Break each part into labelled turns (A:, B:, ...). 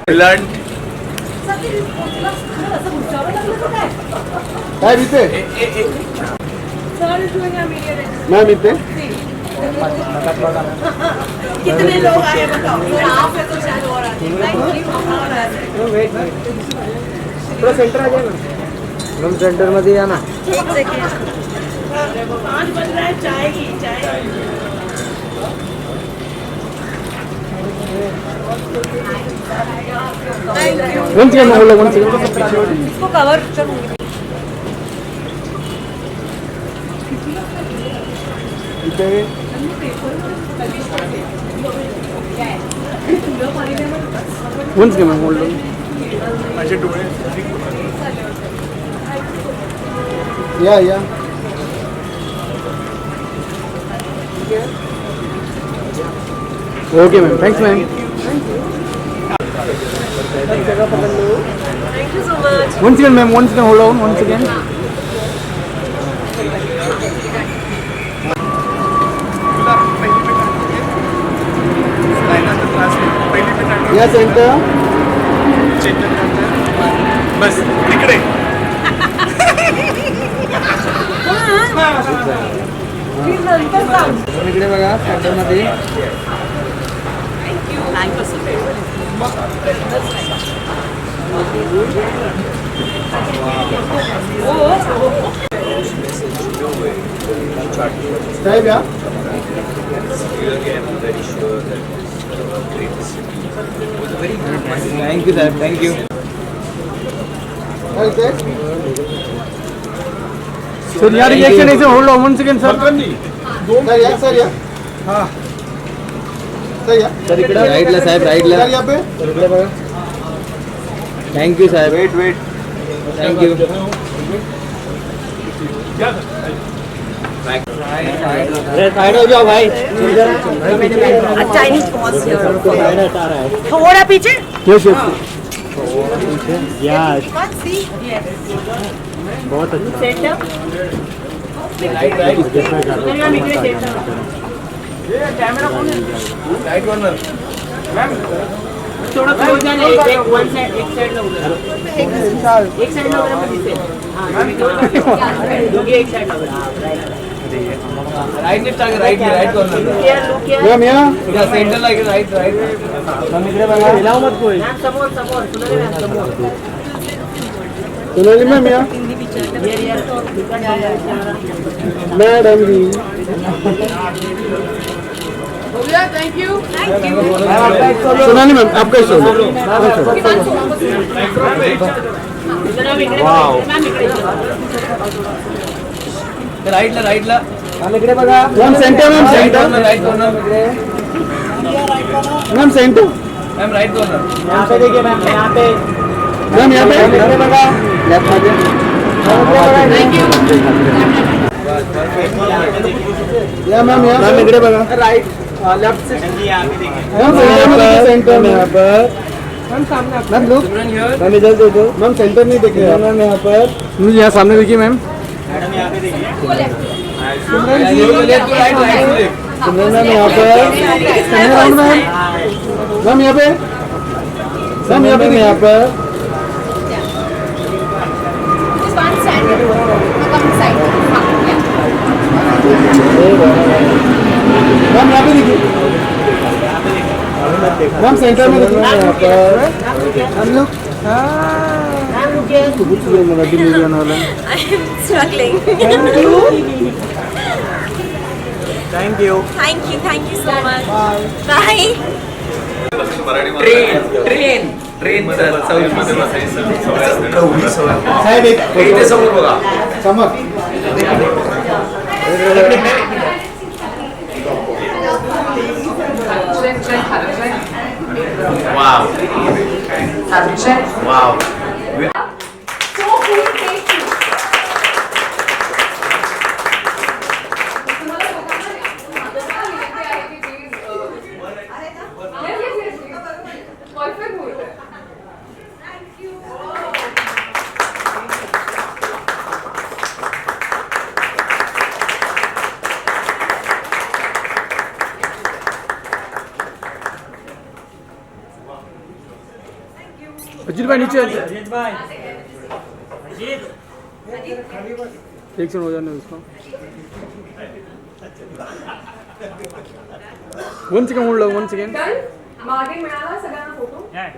A: काय इथे मॅम इथे
B: कितने लोग आए बताओ आप है तो शायद और आ जाए
A: थोड़ा सेंटर आ जाए ना मैम सेंटर मध्ये या ना
B: एक सेकंड 5 बज रहा है चाय की चाय
A: वन सेकंड बोलो वन सेकंड
B: इसको कवर करूंगी
A: इथे वन सेकंड मैम होल्ड माझे डोळे या okay ma'am thanks ma'am
B: thank you so much
A: one second ma'am one second hold on one second या सेंटर बस तिकडे इकडे बघा सेंटर मध्ये
B: थैंक यू सो
A: साहेब या थैंक यू साहेब थैंक यू सर यार रिएक्शन ऐसे hold on 1 second sir sir या हां सर या सर इकडे राईटला साहेब राईटला सर या पे इकडे बघा थैंक यू साहेब वेट थैंक यू साइड हो जाओ भाई
B: चाइनीज थोड़ा पीछे
A: यस यस बहुत अच्छा
B: सेंटर कैमरा कौन है
A: राइट कॉर्नर मैम
B: थोड़ा क्लोज जाने एक वन साइड एक साइड ला उधर एक साइड ला उधर दिसे हां एक साइड ला
A: राइट लेफ्ट आगे राइट कॉर्नर मैम या सेंटर ला राइट हम इकडे बघा हिलाव मत कोई
B: समोर
A: सोनाली मैम या मैडम जी
B: हो गया थैंक यू
A: सोनाली मैम आपका शो वाव राइट ला हम इकडे बघा मैम सेंटर राइट कॉर्नर इकडे ma'am centre ma'am right corner यहां पे देखिए मैम यहां पे इकडे बघा लेफ्ट मध्ये
B: थैंक यू
A: या मैम इकडे बघा राइट लेफ्ट से मैम सेंटर में यहां पर मैम सामने मैम लुक मैम इधर देखो मैम सेंटर नहीं देख रहे मैम यहां पर मुझे यहां सामने देखिए मैम मैडम यहां पे देखिए सिमरन जी राइट सिमरन मैम यहां पर मैम मैम यहां पे यहां पर मैम यहाँ पे देखिए मैम सेंटर में देखिए यहाँ पर हम लोग कुछ मराठी मूवी आने वाला है
B: struggling
A: thank you
B: thank you so much bye
C: train
A: साहेब एक
C: इथे समोर बघा
A: समोर
C: वाव वाव
A: अजीत भाई नीचे एक सेकंड हो जाने उसका 1 सेकंड होल्ड 1 सेकंड
D: मागे मिळाला सगळ्यांना photo thank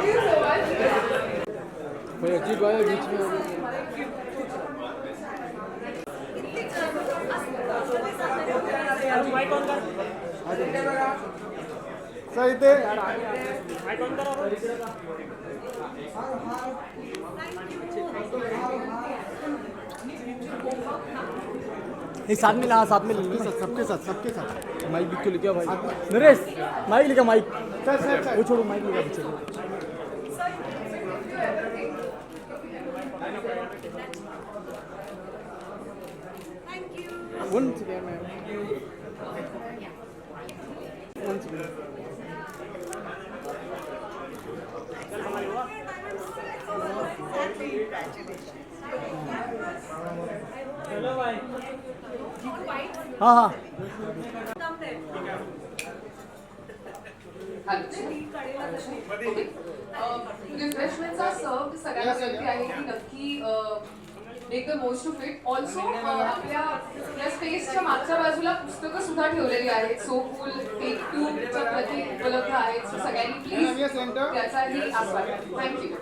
D: you so much
A: भाई अजीत भाई बीच में सर इथे एक साथ में ला साथ में सबके साथ माइक भी क्यों लिखा भाई नरेश माइक लिखा माइक वो छोड़ो माइक लिखा पीछे वन सेकेंड वन सेकेंड हाँ हाँ
D: रिफ्रेशमेंट्स आर सर्व्ड सगळ्यांना विनंती आहे की नक्की make the most of it also आपल्या स्पेसच्या मागच्या बाजूला पुस्तकं सुद्धा ठेवलेली आहेत सो कूल टेक 2 च्या प्रती उपलब्ध आहेत सो सगळ्यांनी प्लीज त्याचाही आस्वाद थँक्यू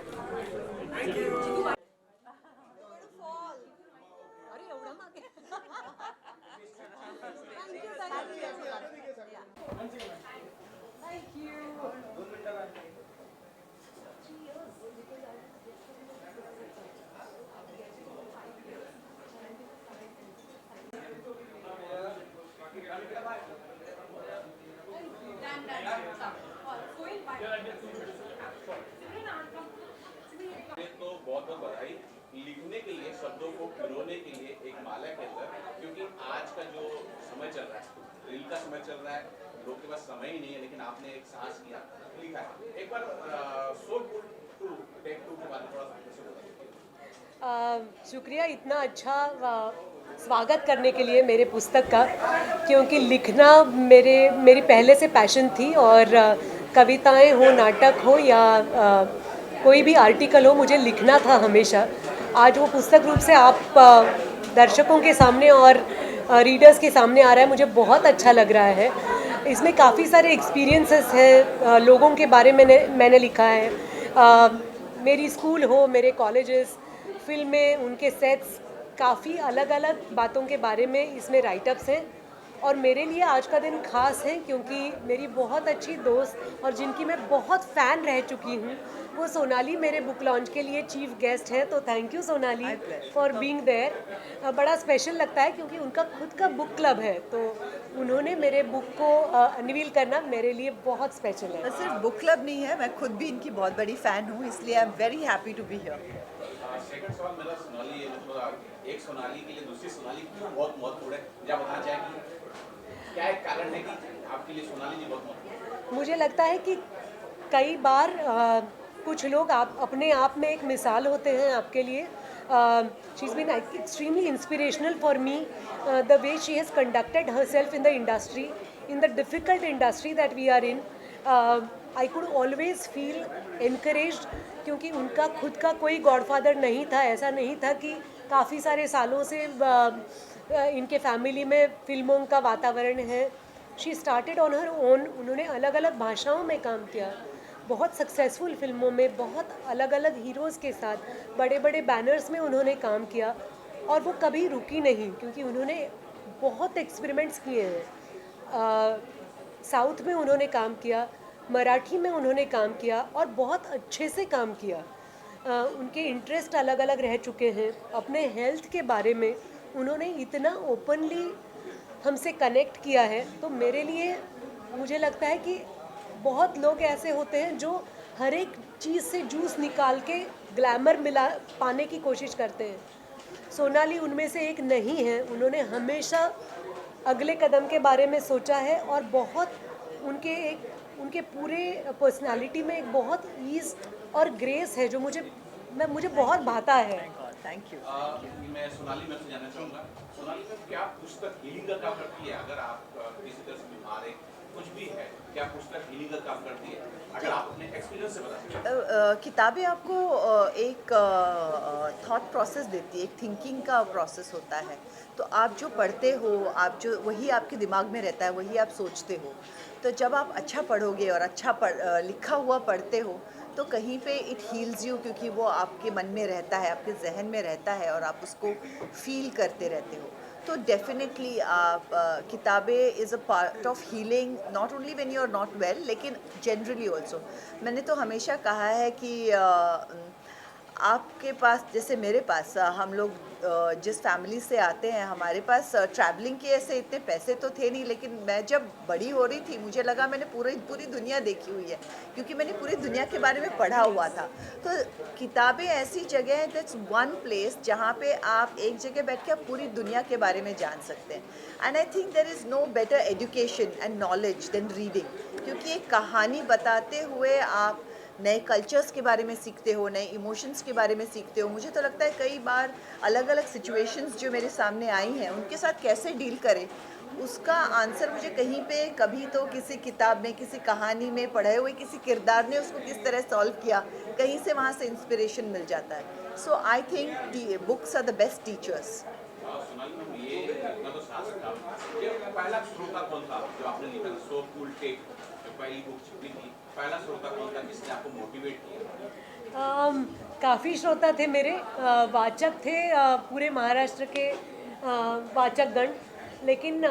C: तो बहुत बहुत बधाई लिखने के लिए शब्दों को पिरोने के लिए एक माला के अंदर क्योंकि आज का जो समय चल रहा है रील का समय चल रहा है लोग के पास समय ही नहीं है लेकिन आपने एक साहस किया लिखा है एक बार सो गुड टू टेक 2 के बारे में थोड़ा सा
E: शुक्रिया इतना अच्छा स्वागत करने के लिए मेरे पुस्तक का क्योंकि लिखना मेरी पहले से पैशन थी और कविताएं हो नाटक हो या कोई भी आर्टिकल हो मुझे लिखना था हमेशा। आज वो पुस्तक रूप से आप दर्शकों के सामने और रीडर्स के सामने आ रहा है, मुझे बहुत अच्छा लग रहा है। इसमें काफ़ी सारे एक्सपीरियंसेस हैं, लोगों के बारे में मैंने लिखा है, मेरी स्कूल हो, मेरे कॉलेजेस, फिल्में, उनके सेट्स, काफ़ी अलग अलग बातों के बारे में इसमें राइटअप्स हैं। और मेरे लिए आज का दिन खास है क्योंकि मेरी बहुत अच्छी दोस्त और जिनकी मैं बहुत फ़ैन रह चुकी हूँ वो सोनाली मेरे बुक लॉन्च के लिए चीफ गेस्ट है। तो thank you Sonali for being there. बड़ा स्पेशल लगता है क्योंकि उनका खुद का बुक क्लब है, तो उन्होंने मेरे बुक को अनवील करना मेरे लिए बहुत स्पेशल है।
F: सिर्फ बुक क्लब नहीं है, मैं खुद भी इनकी बहुत बड़ी फ़ैन हूँ, इसलिए I am very happy to be here.
C: Second सवाल मेरा सोनाली है, मतलब एक सोनाली के लिए दूसरी सोनाली क्यों बहुत महत्वपूर्ण है, क्या बताना चाहेंगे? क्या एक कारण है कि आपके लिए सोनाली जी बहुत महत्वपूर्ण है?
E: मुझे लगता है कि कई बार कुछ लोग अपने आप में एक मिसाल होते हैं आपके लिए। She is been extremely inspirational for me, the way she has conducted herself in the industry, in the difficult industry that we are in. I could always feel encouraged क्योंकि उनका खुद का कोई गॉडफादर नहीं था। ऐसा नहीं था कि काफ़ी सारे सालों से इनके फैमिली में फिल्मों का वातावरण है। She started on her own. उन्होंने अलग अलग भाषाओं में काम किया, बहुत सक्सेसफुल फिल्मों में, बहुत अलग अलग हीरोज़ के साथ बड़े बड़े बैनर्स में उन्होंने काम किया और वो कभी रुकी नहीं क्योंकि उन्होंने बहुत एक्सपेरिमेंट्स किए हैं। साउथ में उन्होंने काम किया, मराठी में उन्होंने काम किया और बहुत अच्छे से काम किया। उनके इंटरेस्ट अलग अलग रह चुके हैं। अपने हेल्थ के बारे में उन्होंने इतना ओपनली हमसे कनेक्ट किया है, तो मेरे लिए मुझे लगता है कि बहुत लोग ऐसे होते हैं जो हर एक चीज़ से जूस निकाल के ग्लैमर पाने की कोशिश करते हैं। सोनाली उनमें से एक नहीं है। उन्होंने हमेशा अगले कदम के बारे में सोचा है और बहुत उनके पूरे पर्सनालिटी में एक बहुत ईज़ और ग्रेस है जो मुझे बहुत भाता है।
F: Thank you.
C: मैं सोनाली मैम से जानना चाहूँगा, सोनाली मैम क्या पुस्तक हीलिंग का काम करती है? अगर आप किसी तरह से बीमार है, कुछ भी है, क्या पुस्तक हीलिंग का काम करती है? अगर आप अपने एक्सपीरियंस से बता सकें।
F: किताबें आपको एक थॉट प्रोसेस देती है, एक थिंकिंग का प्रोसेस होता है। तो आप जो पढ़ते हो, आप जो वही आपके दिमाग में रहता है, वही आप सोचते हो। तो जब आप अच्छा पढ़ोगे और अच्छा लिखा हुआ पढ़ते हो, तो कहीं पे इट हील्स यू, क्योंकि वो आपके मन में रहता है, आपके जहन में रहता है और आप उसको फील करते रहते हो। तो डेफिनेटली आप किताबें is a part of healing, not only when you are not well, लेकिन जनरली ऑल्सो। मैंने तो हमेशा कहा है कि आपके पास, जैसे मेरे पास, हम लोग जिस फैमिली से आते हैं, हमारे पास ट्रैवलिंग के ऐसे इतने पैसे तो थे नहीं, लेकिन मैं जब बड़ी हो रही थी मुझे लगा मैंने पूरी दुनिया देखी हुई है, क्योंकि मैंने पूरी दुनिया के बारे में पढ़ा हुआ था। तो किताबें ऐसी जगह है, दैट्स वन प्लेस जहाँ पे आप एक जगह बैठ के आप पूरी दुनिया के बारे में जान सकते हैं। And I think there is no better education and knowledge than reading, क्योंकि एक कहानी बताते हुए आप नए कल्चर्स के बारे में सीखते हो, नए इमोशंस के बारे में सीखते हो। मुझे तो लगता है कई बार अलग अलग सिचुएशंस जो मेरे सामने आई हैं, उनके साथ कैसे डील करें, उसका आंसर मुझे कहीं पे, कभी तो किसी किताब में, किसी कहानी में, पढ़े हुए किसी किरदार ने उसको किस तरह सॉल्व किया, कहीं से वहाँ से इंस्पिरेशन मिल जाता है। So I think books are the best teachers.
C: Sonali ma'am, ये इतना तो साहस था, ये पहला श्रोता कौन था जो आपने लिखा सो कूल टेक, जो पहली बुक छपी थी, पहला श्रोता कौन था जिसने आपको मोटिवेट किया?
E: काफ़ी श्रोता थे मेरे, वाचक थे, पूरे महाराष्ट्र के वाचकगण। लेकिन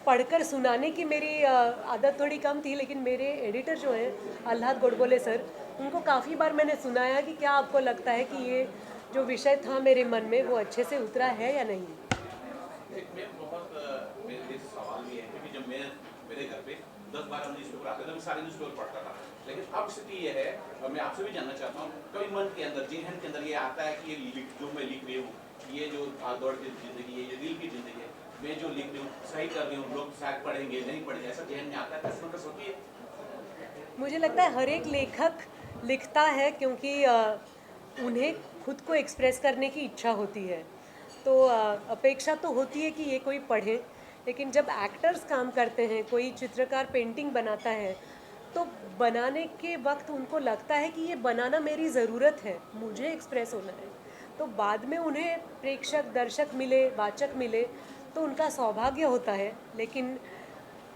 E: पढ़कर सुनाने की मेरी आदत थोड़ी कम थी, लेकिन मेरे एडिटर जो हैं आह्लाद गोडबोले सर, उनको काफ़ी बार मैंने सुनाया कि क्या आपको लगता है कि ये जो विषय था मेरे मन में वो अच्छे से उतरा है या नहीं।
C: मैं बहुत मेरे सवाल भी है, क्योंकि जब मैं मेरे घर पे 10-12 न्यूज़पेपर आते थे, मैं सारे न्यूज़पेपर पढ़ता था। लेकिन अब स्थिति ये है, और मैं आपसे भी जानना चाहता हूँ, कभी मन के अंदर, जेहन के अंदर ये आता है कि ये जो मैं लिख रही हूँ, ये जो दौड़ की ज़िंदगी है, ये दिल की ज़िंदगी है, मैं जो लिख रही हूँ सही कर रही हूँ, लोग शायद पढ़ेंगे नहीं पढ़ेंगे, ऐसा जेहन में आता है, कसमकस होती है?
E: मुझे लगता है हर एक लेखक लिखता है क्योंकि उन्हें खुद को एक्सप्रेस करने की इच्छा होती है। तो अपेक्षा तो होती है कि ये कोई पढ़े, लेकिन जब एक्टर्स काम करते हैं, कोई चित्रकार पेंटिंग बनाता है, तो बनाने के वक्त उनको लगता है कि ये बनाना मेरी ज़रूरत है, मुझे एक्सप्रेस होना है। तो बाद में उन्हें प्रेक्षक, दर्शक मिले, वाचक मिले, तो उनका सौभाग्य होता है। लेकिन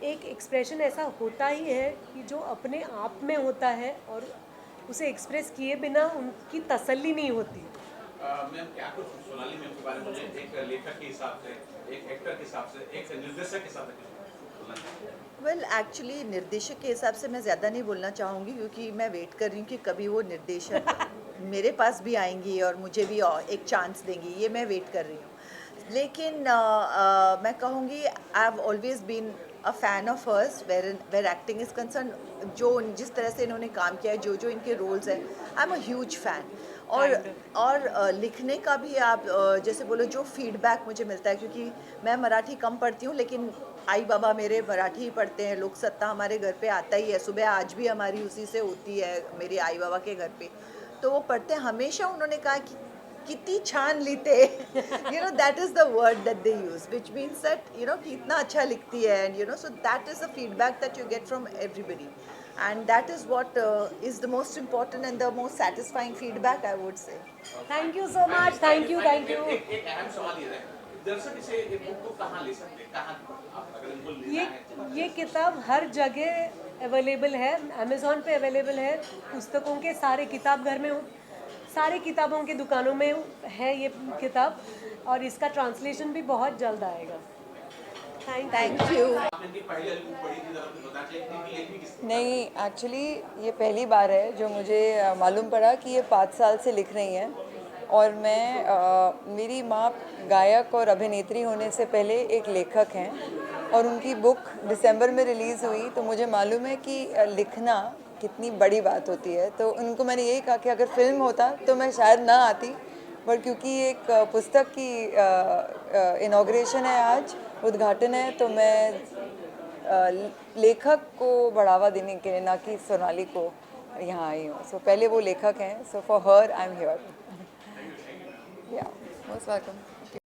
E: एक एक्सप्रेशन ऐसा होता ही है कि जो अपने आप में होता है और उसे एक्सप्रेस किए बिना उनकी तसल्ली नहीं होती।
C: मैम, क्या कुछ सोनाली मैम के बारे में मुझे एक लेखक के हिसाब से, एक एक्टर के हिसाब से, एक निर्देशक के हिसाब से बोलना चाहिए?
F: वेल, एक्चुअली निर्देशक के हिसाब से मैं ज़्यादा नहीं बोलना चाहूँगी, क्योंकि मैं वेट कर रही हूँ कि कभी वो निर्देशक मेरे पास भी आएंगी और मुझे भी एक चांस देंगी, ये मैं वेट कर रही हूँ। लेकिन मैं कहूँगी I have always been a fan of hers where acting is concern. जो जिस तरह से इन्होंने काम किया है, जो इनके रोल्स हैं, I am a huge fan. और लिखने का भी आप जैसे बोलो, जो फीडबैक मुझे मिलता है, क्योंकि मैं मराठी कम पढ़ती हूँ, लेकिन आई बाबा मेरे मराठी ही पढ़ते हैं, लोक सत्ता हमारे घर पे आता ही है, सुबह आज भी हमारी उसी से होती है, मेरे आई बाबा के घर पे। तो वो पढ़ते हैं, हमेशा उन्होंने कहा कि कितनी छान लिखते you know, that is the word that they use, which means that you know कि इतना अच्छा लिखती है, and you know, so that is the feedback that you get from everybody, and that is what is the most important and the most satisfying feedback, I would say.
E: Thank you so much, thank you, thank you.
C: एक अहम सवाल ये है, दर्शक इसे एक book को कहाँ ले सकते हैं, कहाँ आप अगर इनको लेना है?
E: ये किताब हर जगह अवेलेबल है, अमेज़ॉन पे अवेलेबल है, पुस्तकों के सारे किताब घर में, सारे किताबों की दुकानों में है ये किताब, और इसका ट्रांसलेशन भी बहुत जल्द आएगा।
F: Thank you.
C: आपने इनकी पहली वाली बुक पढ़ी थी, जरा मुझे बता के इनकी लेखनी किस?
G: नहीं, एक्चुअली ये पहली बार है जो मुझे मालूम पड़ा कि ये 5 साल से लिख रही हैं। और मैं मेरी माँ गायक और अभिनेत्री होने से पहले एक लेखक हैं, और उनकी बुक दिसंबर में रिलीज़ हुई, तो मुझे मालूम है कि लिखना कितनी बड़ी बात होती है। तो उनको मैंने यही कहा कि अगर फिल्म होता तो मैं शायद ना आती, पर क्योंकि एक पुस्तक की इनॉग्रेशन है आज, उद्घाटन है, तो मैं लेखक को बढ़ावा देने के लिए, ना कि सोनाली को, यहाँ आई हूँ। सो पहले वो लेखक हैं, so for her I am here. या मोस्ट वेलकम।